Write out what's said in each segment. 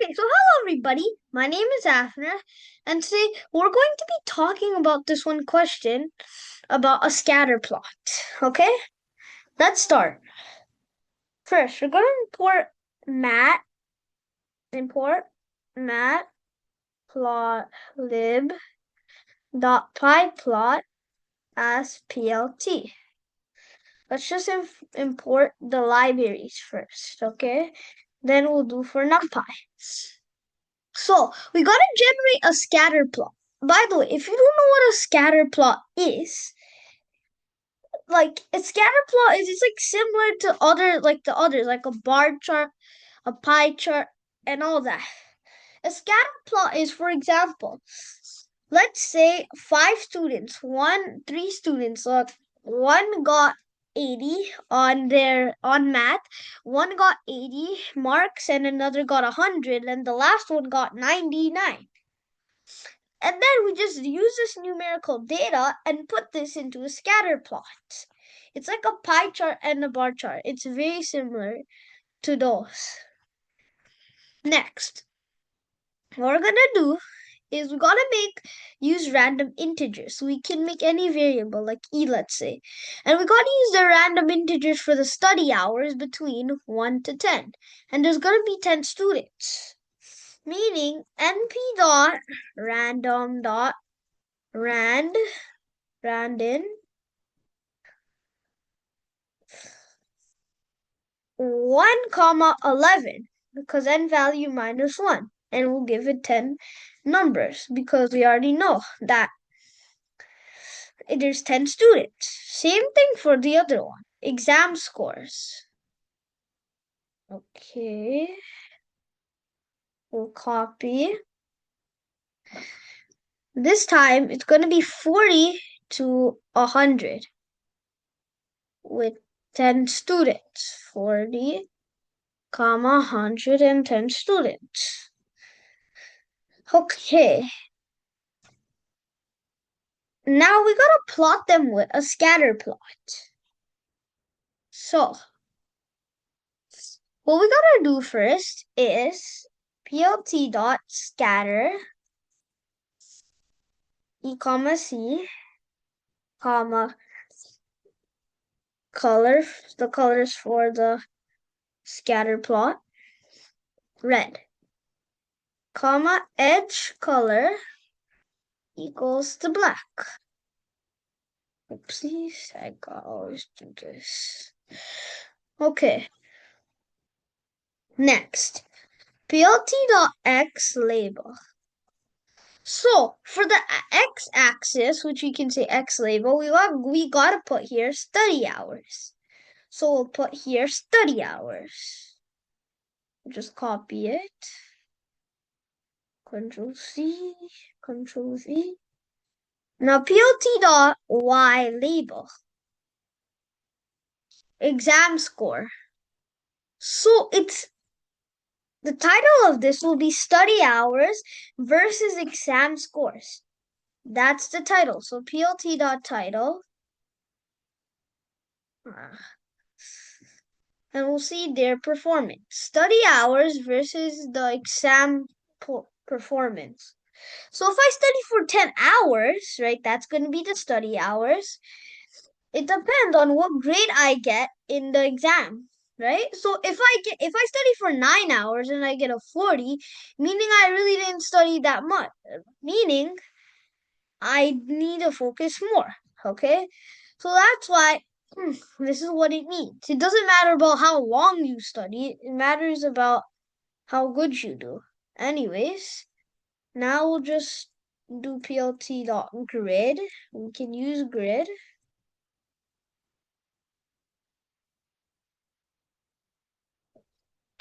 Okay, so hello everybody. My name is Afner, and today we're going to be talking about this one question about a scatter plot. Okay, let's start. First, we're going to import matplotlib dot pyplot as plt. Let's just import the libraries first, okay? Then we'll do for numpy. So we gotta generate a scatter plot. By the way, if you don't know what a scatter plot is, like a scatter plot is it's like similar to the others, like a bar chart, a pie chart, and all that. A scatter plot is, for example, let's say three students, one got 80 on math, one got 80 marks and another got 100, and the last one got 99. And then we just use this numerical data and put this into a scatter plot. It's like a pie chart and a bar chart. It's very similar to those. Next, what we're gonna do is we gotta use random integers. So we can make any variable like e, let's say. And we gotta use the random integers for the study hours between 1 to 10. And there's gonna be 10 students. Meaning np dot random dot randin 1 comma 11 because n value minus 1, and we'll give it 10 numbers because we already know that there's 10 students. Same thing for the other one, exam scores. Okay, we'll copy. This time it's going to be 40 to 100 with 10 students. 40 comma 110 students. Okay. Now we gotta plot them with a scatter plot. So what we gotta do first is plt dot scatter e comma c comma the colors for the scatter plot red comma edge color equals to black. Oopsies, I gotta always do this. Okay. Next, plt.x label. So for the x-axis, which we can say x label, we gotta put here study hours. So we'll put here study hours. Just copy it. Control C, Control V. Now plt.y label. Exam score. So the title of this will be study hours versus exam scores. That's the title. So plt.title. And we'll see their performance. Study hours versus the exam performance. So if I study for 10 hours, right, that's going to be the study hours. It depends on what grade I get in the exam, right? So if I study for 9 hours and I get a 40, meaning I really didn't study that much, meaning I need to focus more, okay? So that's why this is what it means. It doesn't matter about how long you study. It matters about how good you do. Anyways, now we'll just do plt.grid. We can use grid.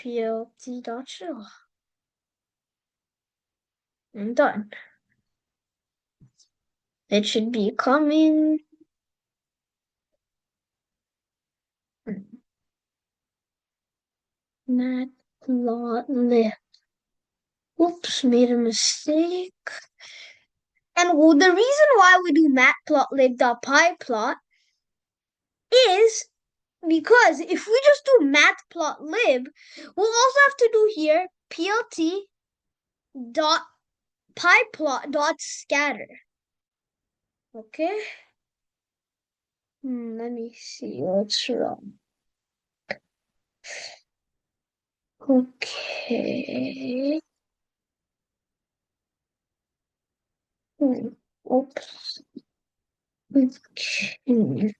plt.show. I'm done. It should be coming. Matplotlib. Oops, made a mistake. And the reason why we do matplotlib.pyplot is because if we just do matplotlib, we'll also have to do here plt dot pie plot dot scatter. Okay. Let me see what's wrong. Okay. Oops. Okay.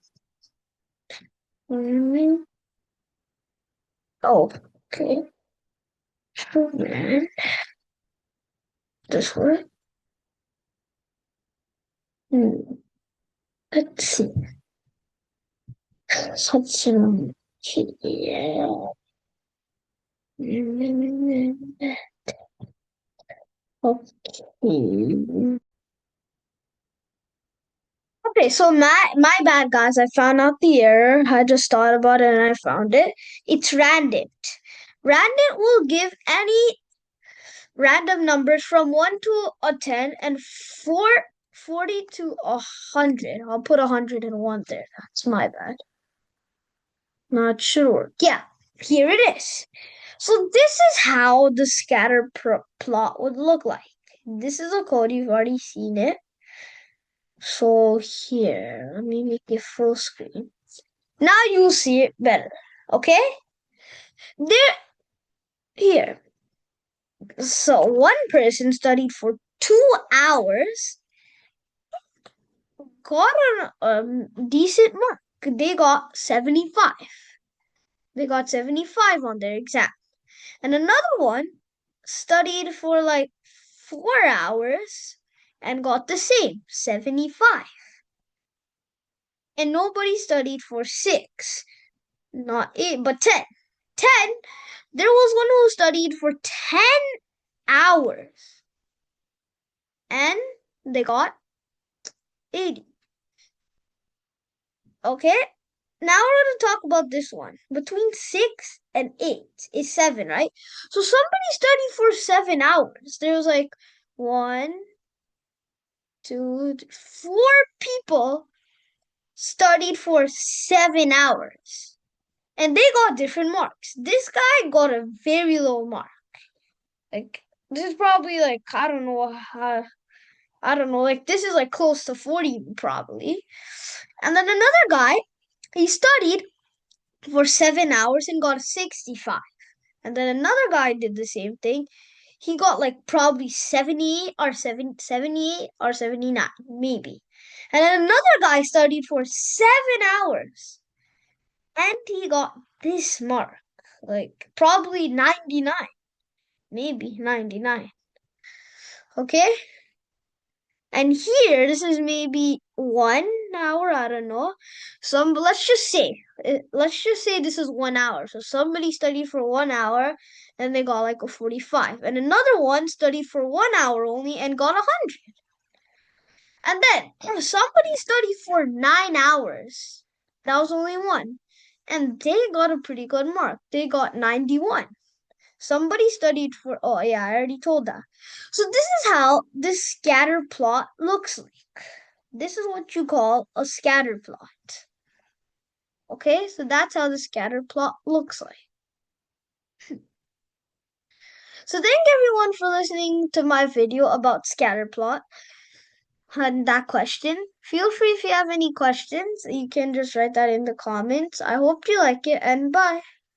Oh, okay. This one. Let's see. Such a yeah. Okay. Okay, so my bad, guys. I found out the error. I just thought about it and I found it. It's random. Random will give any random numbers from 1 to a 10 and 40 to 100. I'll put 101 there. That's my bad. Not sure. Yeah, here it is. So this is how the scatter plot would look like. This is a code. You've already seen it. So here, let me make it full screen. Now you'll see it better. Okay? There, here. So one person studied for 2 hours, got a decent mark. They got 75. They got 75 on their exam. And another one studied for like 4 hours and got the same, 75. And nobody studied for 6, not 8, but 10. 10, there was one who studied for 10 hours and they got 80. Okay? Now we're going to talk about this one. Between 6 and 8 is 7, right? So somebody studied for 7 hours. There was like 1, 2, 4 people studied for 7 hours. And they got different marks. This guy got a very low mark. Like, this is probably like, I don't know, like this is like close to 40 probably. And then another guy, he studied for 7 hours and got a 65. And then another guy did the same thing. He got like probably 78 or 79, maybe. And then another guy studied for 7 hours and he got this mark, like probably 99, maybe 99. Okay? And here, this is maybe 1 hour, I don't know. Let's just say this is 1 hour. So somebody studied for 1 hour and they got like a 45. And another one studied for 1 hour only and got 100. And then somebody studied for 9 hours. That was only one. And they got a pretty good mark. They got 91. Somebody studied for, oh yeah, I already told that. So this is how this scatter plot looks like. This is what you call a scatter plot. Okay, so that's how the scatter plot looks like. So thank everyone for listening to my video about scatter plot and that question. Feel free if you have any questions, you can just write that in the comments. I hope you like it and bye.